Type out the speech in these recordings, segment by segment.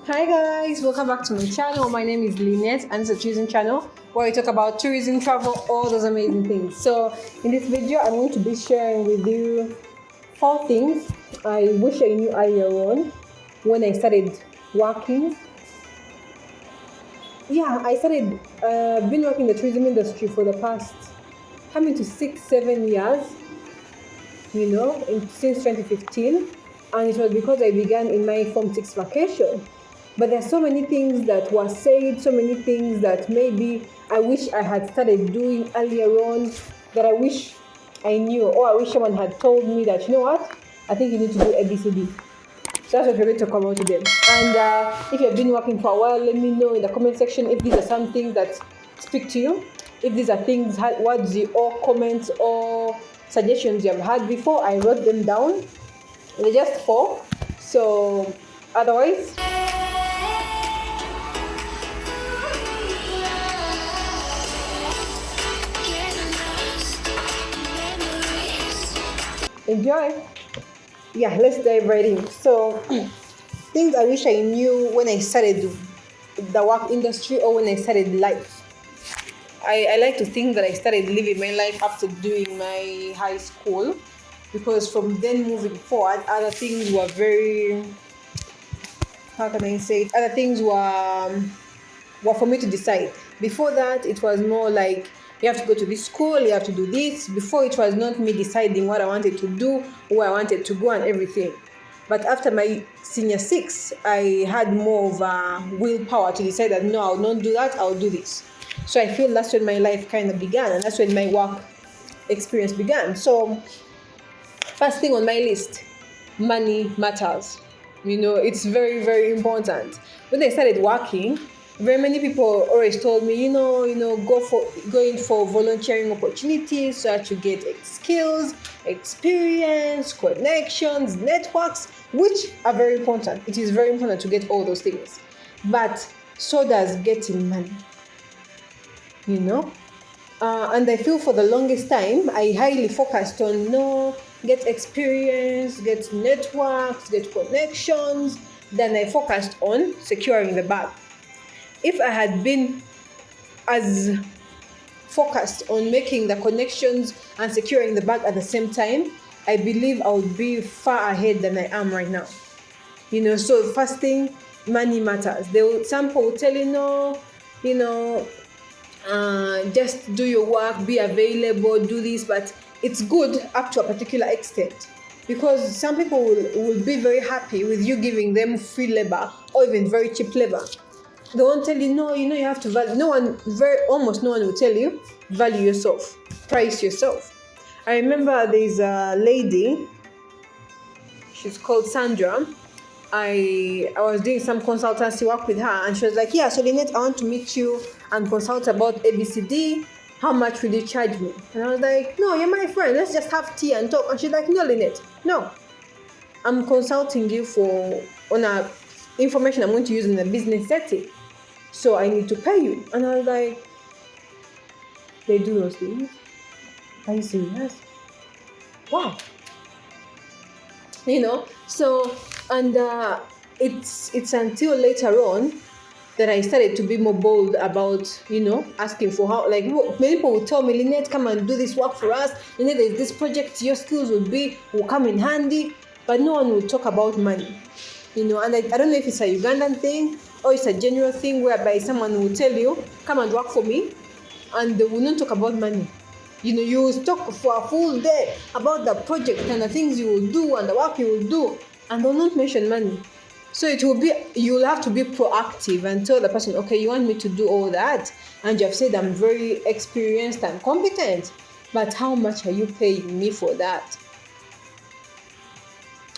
Hi guys, welcome back to my channel. My name is Lynett and it's a tourism channel where we talk about tourism, travel, all those amazing things. So in this video, I'm going to be sharing with you 4 things I wish I knew earlier on when I started working. Yeah, I started been working in the tourism industry for the past coming to 6, 7 years. Since 2015, and it was because I began in my Form 6 vacation. But there's so many things that were said, so many things that maybe I wish I had started doing earlier on, that I wish I knew, or I wish someone had told me that, you know what, I think you need to do ABCD. So that's what we're going to come out today. And if you've been working for a while, let me know in the comment section if these are some things that speak to you. If these are things, words or comments or suggestions you have had before. I wrote them down. They're just 4. So otherwise, enjoy. Yeah, let's dive right in. So things I wish I knew when I started the work industry or when I started life. I like to think that I started living my life after doing my high school, because from then moving forward, other things were very, how can I say it? Other things were for me to decide. Before that, it was more like you have to go to this school, you have to do this. Before, it was not me deciding what I wanted to do, where I wanted to go, and everything. But after my senior 6, I had more of a willpower to decide that no, I'll not do that, I'll do this. So I feel that's when my life kind of began, and that's when my work experience began. So first thing on my list, money matters. It's very, very important. When I started working, very many people always told me, going for volunteering opportunities so that you get skills, experience, connections, networks, which are very important. It is very important to get all those things. But so does getting money. And I feel for the longest time, I highly focused on get experience, get networks, get connections, then I focused on securing the bag. If I had been as focused on making the connections and securing the bag at the same time, I believe I would be far ahead than I am right now. So first thing, money matters. Some people will tell you, no, just do your work, be available, do this, but it's good up to a particular extent, because some people will be very happy with you giving them free labor or even very cheap labor. They won't tell you, no, you have to value. Almost no one will tell you, value yourself, price yourself. I remember there's a lady, she's called Sandra. I was doing some consultancy work with her, and she was like, yeah, so Lynett, I want to meet you and consult about ABCD. How much will you charge me? And I was like, no, you're my friend. Let's just have tea and talk. And she's like, no, Lynett, no. I'm consulting you on a information I'm going to use in a business setting. So I need to pay you. And I was like, they do those things? Are you serious? Wow. So, and it's until later on that I started to be more bold about, asking for how, like, many people would tell me, Lynett, come and do this work for us. Lynett, there's this project, your skills will come in handy, but no one would talk about money. And I don't know if it's a Ugandan thing or it's a general thing whereby someone will tell you, come and work for me, and they will not talk about money. You will talk for a full day about the project and the things you will do and the work you will do, and they'll not mention money. So you'll have to be proactive and tell the person, okay, you want me to do all that, and you've said I'm very experienced and competent, but how much are you paying me for that?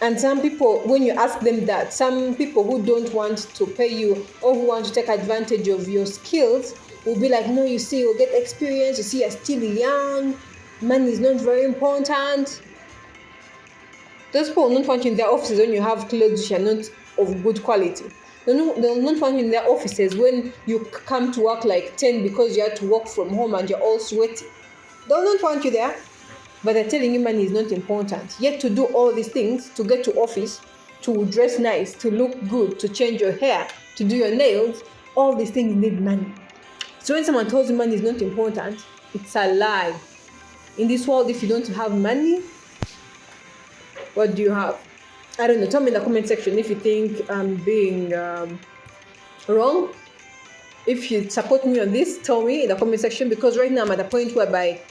And some people, when you ask them that, some people who don't want to pay you or who want to take advantage of your skills will be like, no, you see, you'll get experience, you see, you're still young, money is not very important. Those people will not want you in their offices when you have clothes which are not of good quality. They'll not want you in their offices when you come to work like 10 because you have to work from home and you're all sweaty. They'll not want you there. But they're telling you money is not important. Yet to do all these things, to get to office, to dress nice, to look good, to change your hair, to do your nails, all these things need money. So when someone tells you money is not important, it's a lie. In this world, if you don't have money, what do you have? I don't know. Tell me in the comment section if you think I'm being wrong. If you support me on this, tell me in the comment section, because right now I'm at a point whereby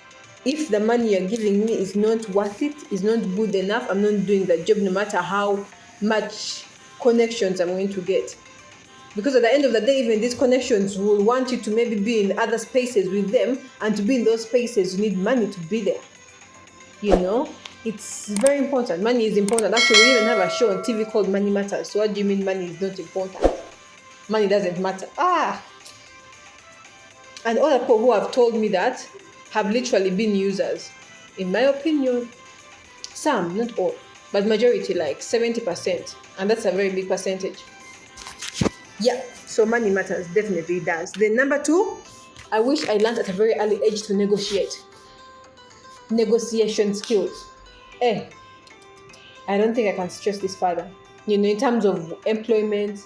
if the money you're giving me is not worth it, is not good enough, I'm not doing the job no matter how much connections I'm going to get. Because at the end of the day, even these connections will want you to maybe be in other spaces with them, and to be in those spaces, you need money to be there. You know, it's very important. Money is important. Actually, we even have a show on TV called Money Matters. So what do you mean money is not important? Money doesn't matter. And all the people who have told me that have literally been users. In my opinion, some, not all, but majority, like 70%. And that's a very big percentage. Yeah, so money matters, definitely does. Then number 2, I wish I learned at a very early age to negotiate. Negotiation skills. I don't think I can stress this further. You know, in terms of employment,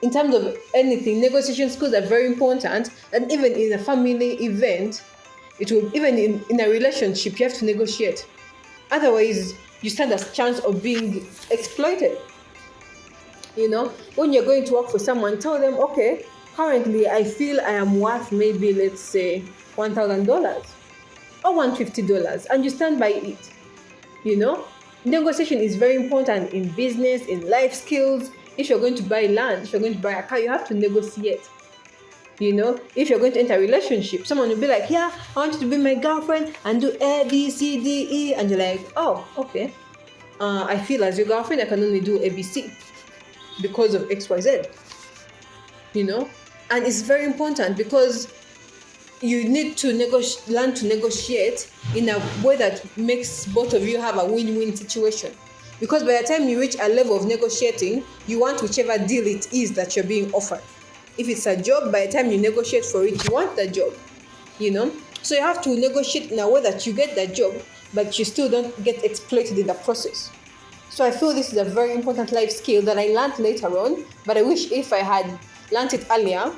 in terms of anything, negotiation skills are very important. And even in a family event, it will, even in a relationship, you have to negotiate. Otherwise, you stand a chance of being exploited. You know, when you're going to work for someone, tell them, okay, currently I feel I am worth maybe, let's say, $1,000 or $150, and you stand by it. You know, negotiation is very important in business, in life skills. If you're going to buy land, if you're going to buy a car, you have to negotiate. You know, if you're going to enter a relationship, someone will be like, yeah, I want you to be my girlfriend and do A, B, C, D, E. And you're like, oh, okay. I feel as your girlfriend, I can only do A, B, C because of X, Y, Z. You know, and it's very important because you need to learn to negotiate in a way that makes both of you have a win-win situation. Because by the time you reach a level of negotiating, you want whichever deal it is that you're being offered. If it's a job, by the time you negotiate for it, you want that job, you know? So you have to negotiate in a way that you get that job, but you still don't get exploited in the process. So I feel this is a very important life skill that I learned later on, but I wish if I had learned it earlier,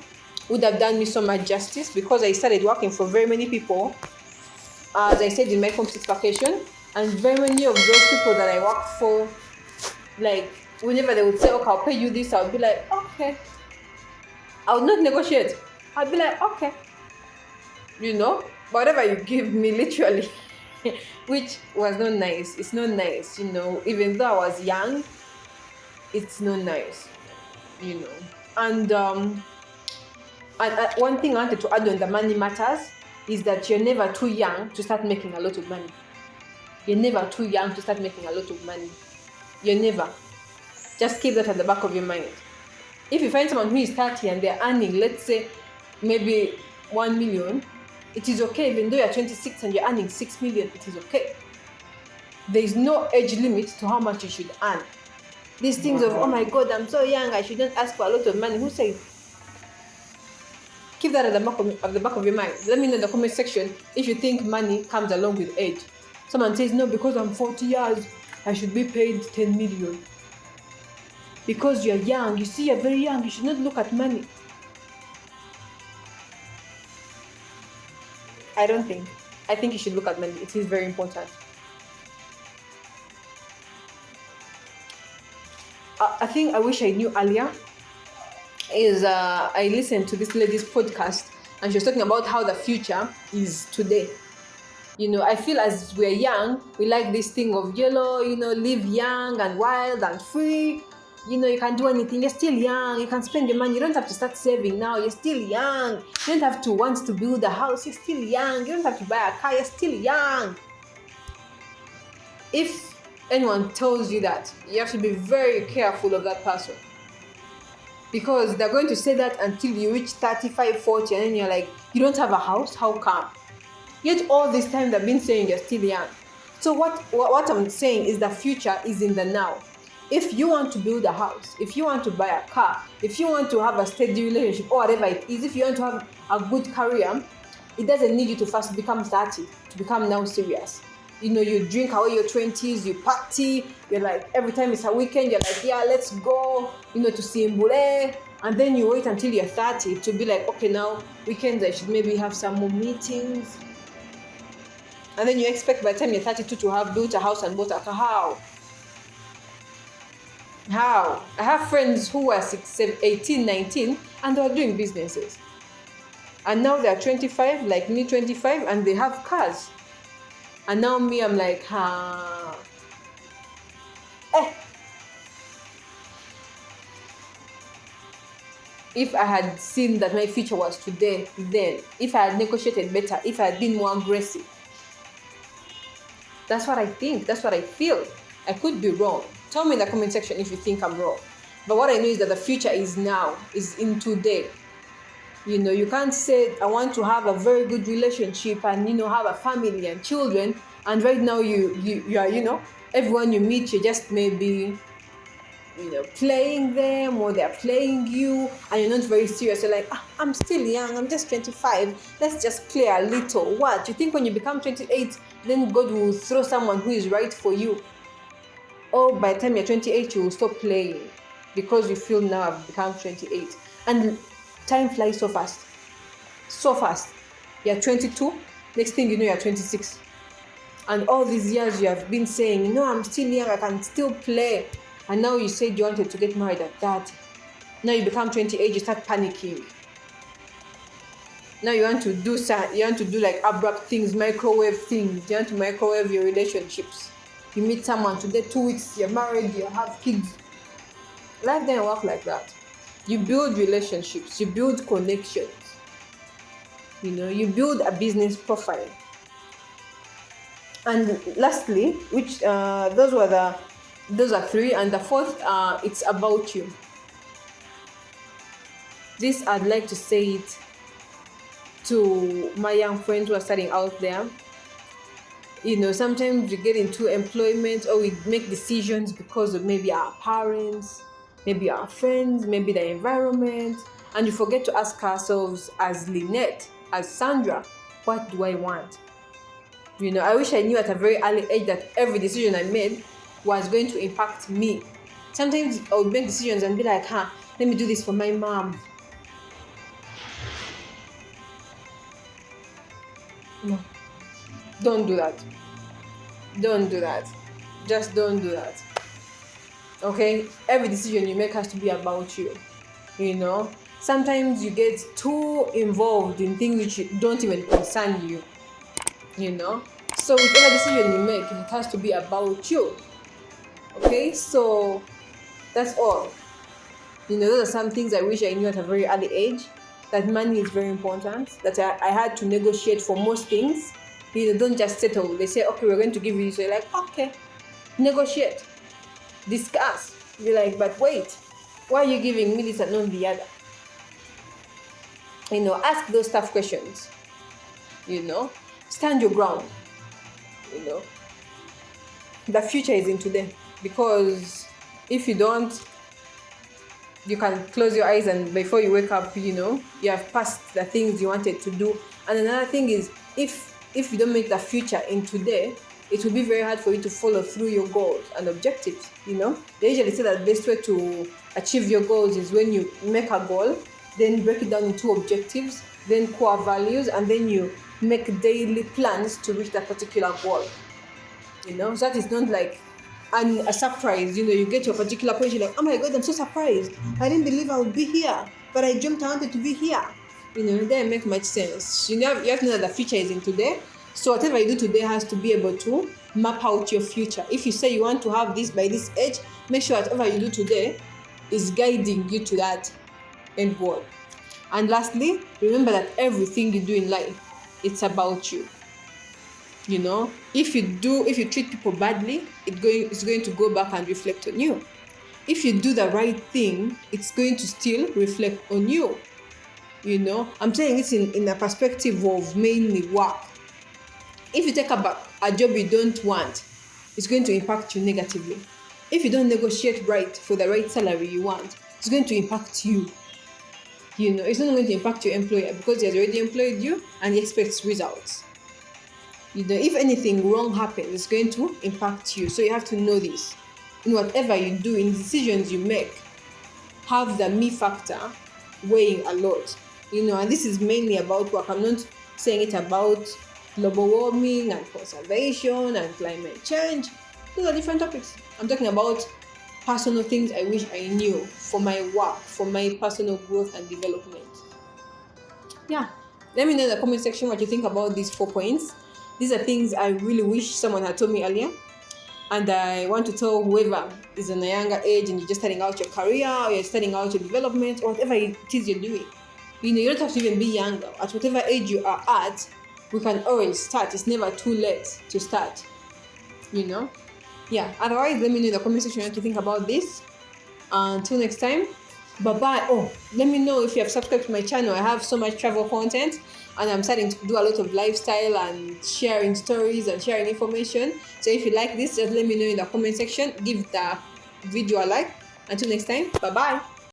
would have done me so much justice, because I started working for very many people, as I said, in my Form 6 vacation, and very many of those people that I worked for, like, whenever they would say, okay, I'll pay you this, I would be like, okay. I would not negotiate. I'd be like, okay. You know, whatever you give me, literally, which was not nice. It's not nice, you know, even though I was young, it's not nice, you know. And one thing I wanted to add on the money matters is that you're never too young to start making a lot of money. You're never too young to start making a lot of money. You're never. Just keep that at the back of your mind. If you find someone who is 30 and they're earning, let's say, maybe 1 million, it is okay. Even though you're 26 and you're earning 6 million, it is okay. There is no age limit to how much you should earn. These things of, oh my God, I'm so young, I shouldn't ask for a lot of money. Who says? Keep that at the back of your mind. Let me know in the comment section if you think money comes along with age. Someone says, no, because I'm 40 years, I should be paid 10 million. Because you're young, you see, you're very young, you should not look at money. I don't think. I think you should look at money. It is very important. I think I wish I knew earlier is I listened to this lady's podcast, and she was talking about how the future is today. You know, I feel as we're young, we like this thing of YOLO, you know, live young and wild and free. You know, you can do anything. You're still young. You can spend your money. You don't have to start saving now. You're still young. You don't have to want to build a house. You're still young. You don't have to buy a car. You're still young. If anyone tells you that, you have to be very careful of that person. Because they're going to say that until you reach 35, 40, and then you're like, you don't have a house? How come? Yet all this time they've been saying you're still young. So what I'm saying is the future is in the now. If you want to build a house, if you want to buy a car, if you want to have a steady relationship or whatever it is, if you want to have a good career, it doesn't need you to first become 30 to become now serious. You drink away your 20s, you party, you're like, every time it's a weekend, you're like, yeah, let's go, to Simbule. And then you wait until you're 30 to be like, okay, now weekends I should maybe have some more meetings. And then you expect by the time you're 32 to have built a house and bought a car. How? I have friends who were 18, 19, and they were doing businesses. And now they're 25, like me, 25, and they have cars. And now me, I'm like, If I had seen that my future was today, then, if I had negotiated better, if I had been more aggressive. That's what I think. That's what I feel. I could be wrong. Tell me in the comment section if you think I'm wrong. But what I know is that the future is now, is in today. You can't say, I want to have a very good relationship and, have a family and children. And right now you are, everyone you meet, you just maybe, playing them, or they're playing you, and you're not very serious. You're like, I'm still young, I'm just 25, let's just play a little. What? You think when you become 28, then God will throw someone who is right for you? Or by the time you're 28, you will stop playing because you feel now I've become 28. And time flies so fast. So fast. You're 22, next thing you know, you're 26. And all these years you have been saying, I'm still young, I can still play. And now you said you wanted to get married at 30. Now you become 28, you start panicking. Now you want to do like abrupt things, microwave things. You want to microwave your relationships. You meet someone today, 2 weeks, you're married, you have kids. Life doesn't work like that. You build relationships, you build connections. You build a business profile. And lastly, which those are three, and the fourth, it's about you. This, I'd like to say it to my young friends who are starting out there. Sometimes we get into employment, or we make decisions because of maybe our parents, maybe our friends, maybe the environment, and you forget to ask ourselves, as Lynett, as Sandra, what do I want? I wish I knew at a very early age that every decision I made was going to impact me. Sometimes I would make decisions and be like, let me do this for my mom. No. Don't do that. Don't do that. Just don't do that. Okay? Every decision you make has to be about you. Sometimes you get too involved in things which don't even concern you. So whatever decision you make, it has to be about you. Okay? So that's all. Those are some things I wish I knew at a very early age. That money is very important. That I had to negotiate for most things. Don't just settle. They say, okay, we're going to give you this. So you're like, okay, negotiate, discuss. You're like, but wait, why are you giving me this and not the other? Ask those tough questions. Stand your ground. The future is in today, because if you don't, you can close your eyes and before you wake up, you have passed the things you wanted to do. And another thing is, if you don't make the future in today, it will be very hard for you to follow through your goals and objectives. They usually say that the best way to achieve your goals is when you make a goal, then break it down into objectives, then core values, and then you make daily plans to reach that particular goal. So that is not like a surprise. You get to a particular point, you're like, oh my God, I'm so surprised. I didn't believe I would be here, but I dreamt I wanted to be here. It doesn't make much sense. You have to know that the future is in today. So whatever you do today has to be able to map out your future. If you say you want to have this by this age, make sure whatever you do today is guiding you to that end goal. And lastly, remember that everything you do in life, it's about you. If you treat people badly, it's going to go back and reflect on you. If you do the right thing, it's going to still reflect on you. I'm saying this in a perspective of mainly work. If you take a job you don't want, it's going to impact you negatively. If you don't negotiate right for the right salary you want, it's going to impact you. It's not going to impact your employer, because he has already employed you and he expects results. If anything wrong happens, it's going to impact you. So you have to know this. In whatever you do, in decisions you make, have the me factor weighing a lot. And this is mainly about work. I'm not saying it about global warming and conservation and climate change. Those are different topics. I'm talking about personal things I wish I knew for my work, for my personal growth and development. Yeah. Let me know in the comment section what you think about these 4 points. These are things I really wish someone had told me earlier. And I want to tell whoever is in a younger age and you're just starting out your career or you're starting out your development or whatever it is you're doing. You don't have to even be younger. At whatever age you are at, we can always start. It's never too late to start. Yeah. Otherwise, let me know in the comment section what you think about this. Until next time, bye-bye. Oh, let me know if you have subscribed to my channel. I have so much travel content and I'm starting to do a lot of lifestyle and sharing stories and sharing information. So if you like this, just let me know in the comment section. Give the video a like. Until next time, bye-bye.